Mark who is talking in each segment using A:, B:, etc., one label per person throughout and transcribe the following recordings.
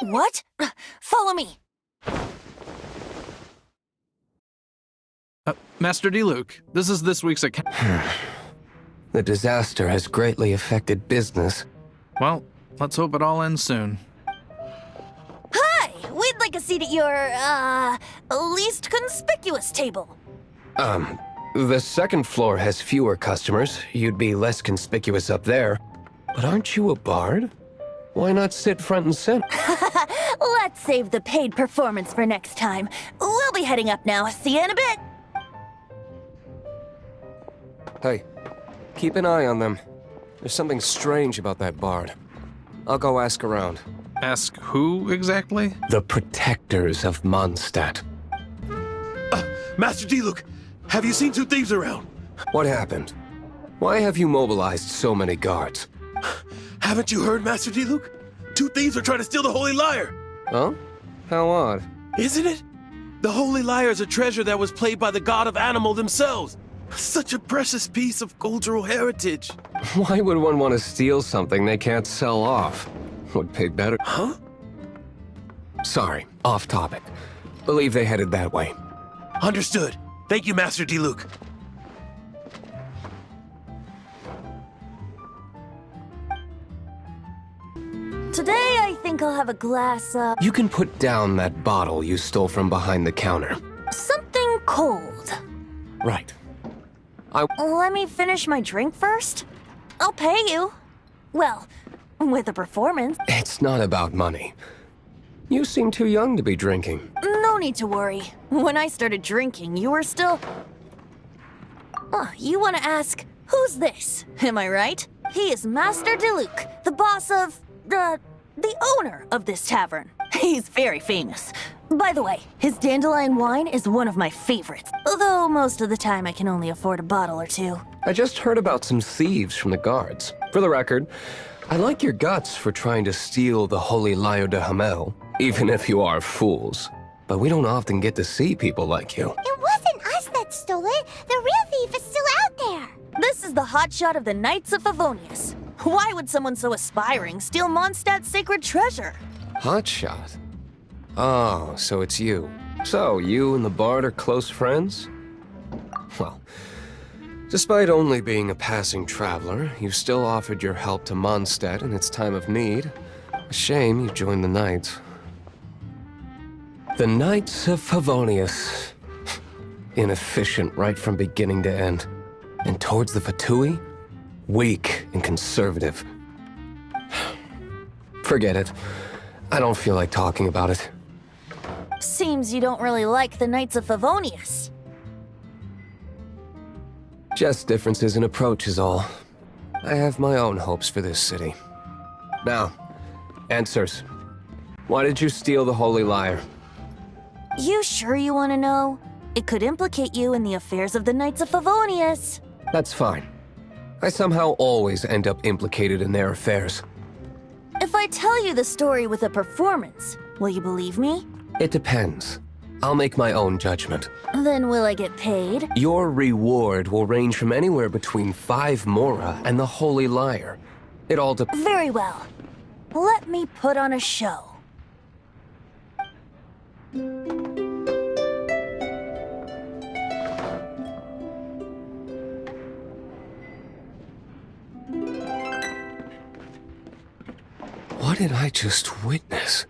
A: What? Follow me.
B: Master D-Luke, this is this week's account.
C: The disaster has greatly affected business.
B: Well, let's hope it all ends soon.
A: Hi! We'd like a seat at your, least conspicuous table.
C: The second floor has fewer customers. You'd be less conspicuous up there. But aren't you a bard? Why not sit front and center?
A: Let's save the paid performance for next time. We'll be heading up now. See you in a bit.
C: Hey, keep an eye on them. There's something strange about that bard. I'll go ask around.
B: Ask who exactly?
C: The protectors of Mondstadt.
D: Master D-Luke, have you seen two thieves around?
C: What happened? Why have you mobilized so many guards?
D: Haven't you heard, Master D-Luke? Two thieves are trying to steal the Holy Lyre.
C: Huh? How odd.
D: Isn't it? The Holy Lyre is a treasure that was played by the god of animal themselves. Such a precious piece of cultural heritage.
C: Why would one want to steal something they can't sell off? Would pay better.
D: Huh?
C: Sorry, off topic. Believe they headed that way.
D: Understood. Thank you, Master D-Luke.
A: Today, I think I'll have a glass of
C: You can put down that bottle you stole from behind the counter.
A: something cold.
C: Right.
A: Let me finish my drink first. I'll pay you. Well, with a performance.
C: It's not about money. You seem too young to be drinking.
A: No need to worry. When I started drinking, you were still... Oh, you want to ask, who's this? Am I right? He is Master D-Luke, the boss of... the owner of this tavern. He's very famous. By the way, his dandelion wine is one of my favorites. Although most of the time I can only afford a bottle or two.
C: I just heard about some thieves from the guards. For the record, I like your guts for trying to steal the Holy Lyre de Hamel, even if you are fools. But we don't often get to see people like you.
E: It wasn't us that stole it. The real thief is still out there.
A: This is the hotshot of the Knights of Favonius. Why would someone so aspiring steal Mondstadt's sacred treasure?
C: Hotshot? Oh, so it's you. So, you and the bard are close friends? Well, despite only being a passing traveler, you still offered your help to Mondstadt in its time of need. A shame you joined the Knights. The Knights of Favonius. Inefficient right from beginning to end. And towards the Fatui? Weak and conservative. Forget it. I don't feel like talking about it.
A: Seems you don't really like the Knights of Favonius.
C: Just differences in approach is all. I have my own hopes for this city. Now, answers. Why did you steal the Holy Lyre?
A: You sure you want to know? It could implicate you in the affairs of the Knights of Favonius.
C: That's fine. I somehow always end up implicated in their affairs.
A: If I tell you the story with a performance, will you believe me?
C: It depends. I'll make my own judgment.
A: Then will I get paid?
C: Your reward will range from anywhere between 5 mora and the Holy Lyre. It all depends.
A: Very well. Let me put on a show.
C: What did I just witness?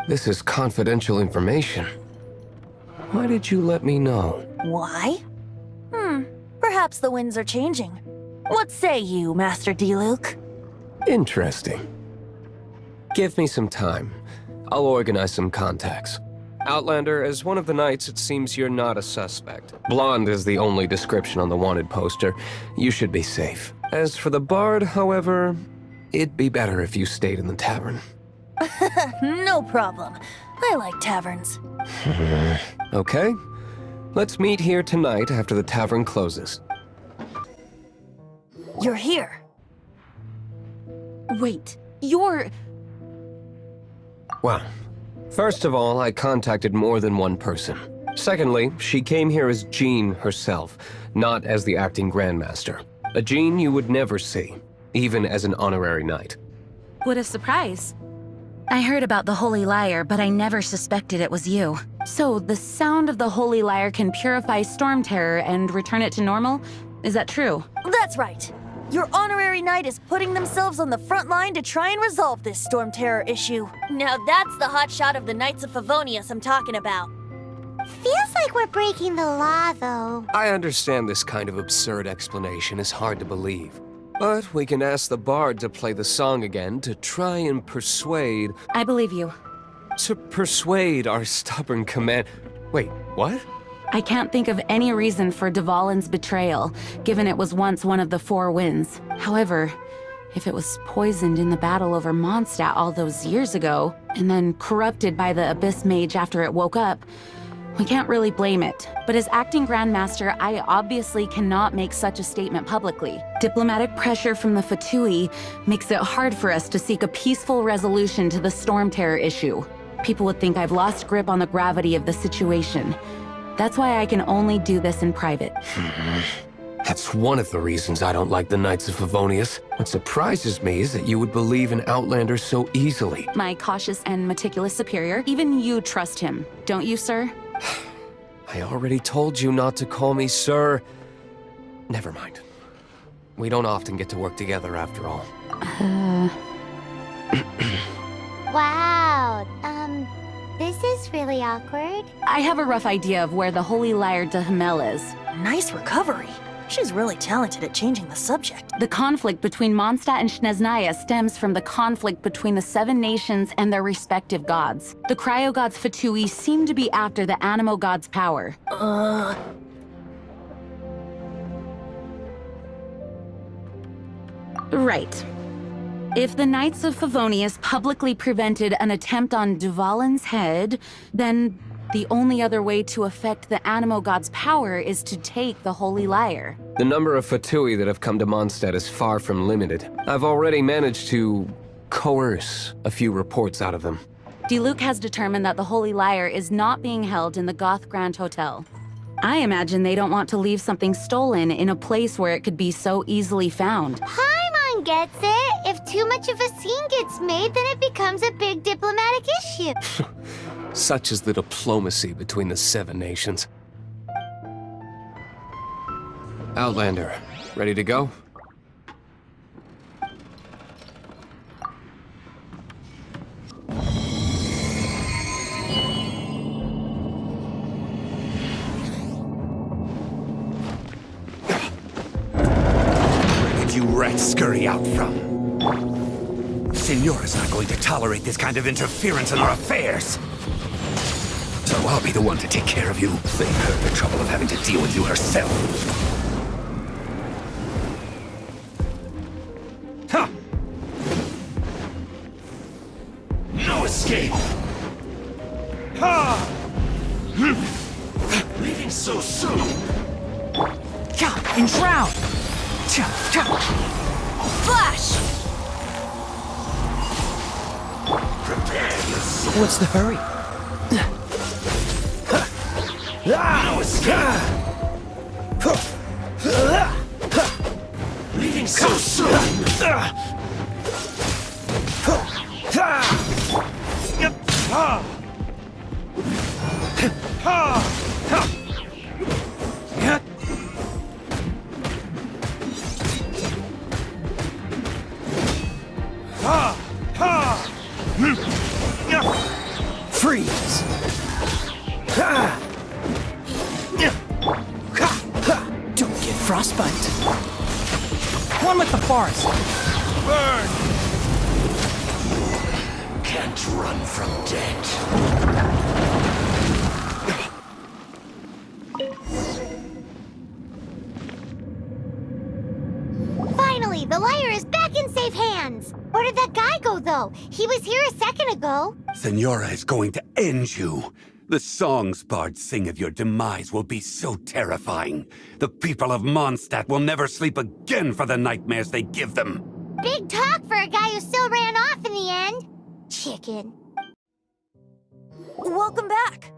C: This is confidential information. Why did you let me know?
A: Why? Perhaps the winds are changing. What say you, Master D-Luke?
C: Interesting. Give me some time. I'll organize some contacts. Outlander, as one of the knights, it seems you're not a suspect. Blonde is the only description on the wanted poster. You should be safe. As for the bard, however, it'd be better if you stayed in the tavern.
A: No problem. I like taverns.
C: Okay. Let's meet here tonight after the tavern closes.
A: You're here. Wait, you're...
C: Well, first of all, I contacted more than one person. Secondly, she came here as Jean herself, not as the acting Grandmaster. A Jean you would never see, even as an honorary knight.
F: What a surprise. I heard about the Holy Lyre, but I never suspected it was you. So, the sound of the Holy Lyre can purify Storm Terror and return it to normal? Is that true?
A: That's right. Your honorary knight is putting themselves on the front line to try and resolve this Storm Terror issue. Now that's the hotshot of the Knights of Favonius I'm talking about.
E: Feels like we're breaking the law, though.
C: I understand this kind of absurd explanation is hard to believe. But we can ask the bard to play the song again to try and persuade...
F: I believe you.
C: To persuade our stubborn command... Wait, what?
F: I can't think of any reason for Dvalin's betrayal, given it was once one of the Four Winds. However, if it was poisoned in the battle over Mondstadt all those years ago, and then corrupted by the Abyss Mage after it woke up, we can't really blame it. But as acting Grandmaster, I obviously cannot make such a statement publicly. Diplomatic pressure from the Fatui makes it hard for us to seek a peaceful resolution to the Storm Terror issue. People would think I've lost grip on the gravity of the situation. That's why I can only do this in private.
C: That's one of the reasons I don't like the Knights of Favonius. What surprises me is that you would believe in Outlander so easily.
F: My cautious and meticulous superior, even you trust him, don't you, sir?
C: I already told you not to call me sir. Never mind. We don't often get to work together after all.
E: Wow, this is really awkward.
F: I have a rough idea of where the Holy Lyre de Himmel is.
A: Nice recovery. She's really talented at changing the subject.
F: The conflict between Mondstadt and Snezhnaya stems from the conflict between the Seven Nations and their respective gods. The cryo-gods Fatui seem to be after the Animo god's power. Right. If the Knights of Favonius publicly prevented an attempt on Dvalin's head, then the only other way to affect the Animo god's power is to take the Holy Lyre.
C: The number of Fatui that have come to Mondstadt is far from limited. I've already managed to coerce a few reports out of them.
F: Diluc has determined that the Holy Lyre is not being held in the Goth Grand Hotel. I imagine they don't want to leave something stolen in a place where it could be so easily found.
E: Paimon gets it. If too much of a scene gets made, then it becomes a big diplomatic issue.
C: Such is the diplomacy between the Seven Nations. Outlander, ready to go?
G: Where did you rats scurry out from? Signora's not going to tolerate this kind of interference in our affairs. So I'll be the one to take care of you. Save her the trouble of having to deal with you herself. Huh! No escape! Ha! Leaving so soon!
H: Enshroud!
A: Flash!
G: Prepare yourself!
H: What's the hurry?
G: No escape! Leaving so soon!
H: Freeze! Don't get frostbite. One with the forest.
G: Burn! Can't run from death.
E: Finally, the lyre is back in safe hands. Where did that guy go, though? He was here a second ago.
G: Signora is going to end you. The songs bards sing of your demise will be so terrifying. The people of Mondstadt will never sleep again for the nightmares they give them.
E: Big talk for a guy who still ran off in the end. Chicken.
A: Welcome back.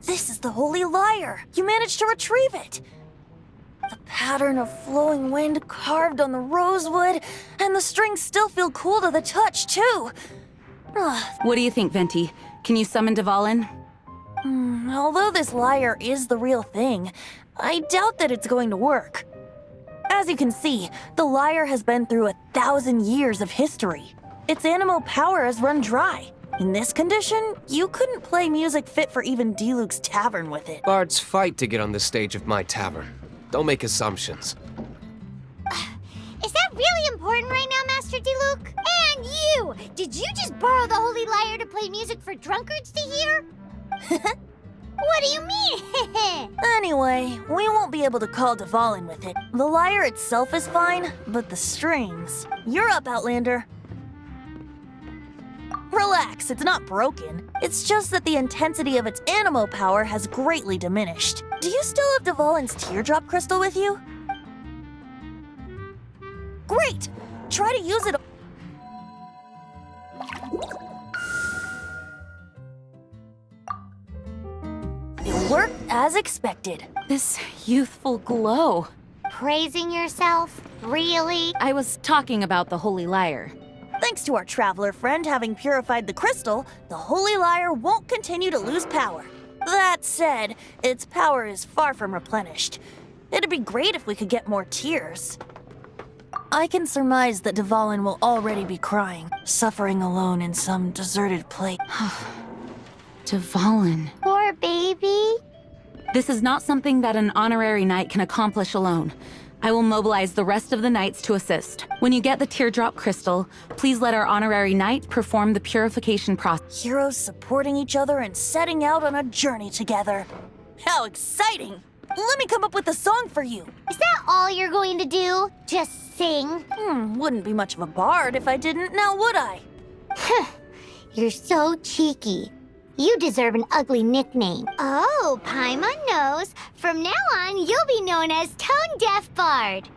A: This is the Holy Lyre. You managed to retrieve it. The pattern of flowing wind carved on the rosewood, and the strings still feel cool to the touch, too.
F: What do you think, Venti? Can you summon Dvalin?
A: Although this lyre is the real thing, I doubt that it's going to work. As you can see, the lyre has been through 1,000 years of history. Its animal power has run dry. In this condition, you couldn't play music fit for even Diluc's tavern with it.
C: Bards fight to get on the stage of my tavern. Don't make assumptions.
E: Is that really important right now, Master Diluc? And you! Did you just borrow the Holy Lyre to play music for drunkards to hear? What do you mean?
A: Anyway, we won't be able to call Dvalin with it. The lyre itself is fine, but the strings... You're up, Outlander. Relax, it's not broken. It's just that the intensity of its animal power has greatly diminished. Do you still have Dvalin's teardrop crystal with you? Great! Try to use it... It worked as expected.
F: This youthful glow.
E: Praising yourself? Really?
F: I was talking about the Holy Lyre.
A: Thanks to our traveler friend having purified the crystal, the Holy Lyre won't continue to lose power. That said, its power is far from replenished. It'd be great if we could get more tears. I can surmise that Dvalin will already be crying, suffering alone in some deserted place.
F: Dvalin.
E: Poor baby.
F: This is not something that an honorary knight can accomplish alone. I will mobilize the rest of the knights to assist. When you get the teardrop crystal, please let our honorary knight perform the purification process.
A: Heroes supporting each other and setting out on a journey together. How exciting! Let me come up with a song for you.
E: Is that all you're going to do? Just sing?
A: Wouldn't be much of a bard if I didn't, now would I?
E: You're so cheeky. You deserve an ugly nickname. Oh, Paimon knows. From now on, you'll be known as Tone Deaf Bard.